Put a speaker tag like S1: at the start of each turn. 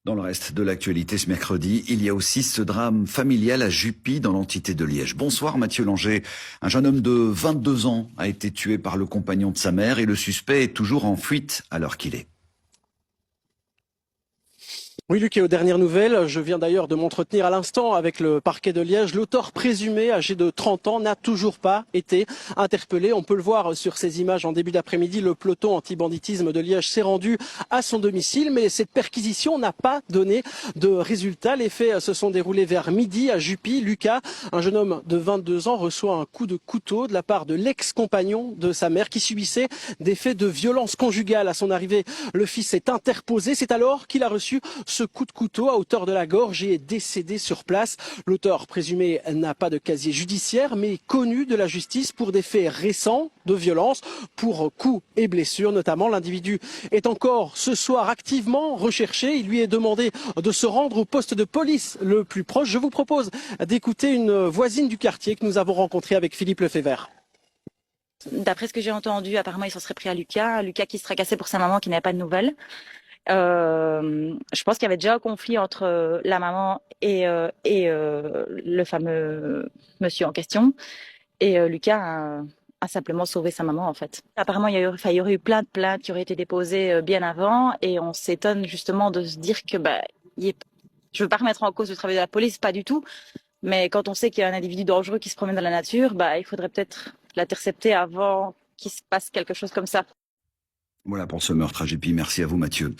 S1: Dans le reste de l'actualité ce mercredi, il y a aussi ce drame familial à Jupy dans l'entité de Liège. Bonsoir Mathieu Langer. Un jeune homme de 22 ans a été tué par le compagnon de sa mère et le suspect est toujours en fuite à l'heure qu'il est.
S2: Oui, Luc, et aux dernières nouvelles, je viens d'ailleurs de m'entretenir à l'instant avec le parquet de Liège. L'auteur présumé, âgé de 30 ans, n'a toujours pas été interpellé. On peut le voir sur ces images en début d'après-midi. Le peloton anti-banditisme de Liège s'est rendu à son domicile, mais cette perquisition n'a pas donné de résultat. Les faits se sont déroulés vers midi à Jupy. Lucas, un jeune homme de 22 ans, reçoit un coup de couteau de la part de l'ex-compagnon de sa mère qui subissait des faits de violence conjugale. À son arrivée, le fils s'est interposé. C'est alors qu'il a reçu ce coup de couteau à hauteur de la gorge et est décédé sur place. L'auteur présumé n'a pas de casier judiciaire mais est connu de la justice pour des faits récents de violence, pour coups et blessures notamment. L'individu est encore ce soir activement recherché. Il lui est demandé de se rendre au poste de police le plus proche. Je vous propose d'écouter une voisine du quartier que nous avons rencontrée avec Philippe Lefebvre.
S3: D'après ce que j'ai entendu, apparemment, il s'en serait pris à Lucas. Lucas qui se tracassait pour sa maman qui n'avait pas de nouvelles. Je pense qu'il y avait déjà un conflit entre la maman et le fameux monsieur en question. Et Lucas a simplement sauvé sa maman, en fait. Apparemment, il y aurait eu plein de plaintes qui auraient été déposées bien avant. Et on s'étonne justement de se dire que, je veux pas remettre en cause le travail de la police, pas du tout. Mais quand on sait qu'il y a un individu dangereux qui se promène dans la nature, il faudrait peut-être l'intercepter avant qu'il se passe quelque chose comme ça.
S1: Voilà pour ce meurtre à Jupy. Merci à vous Mathieu.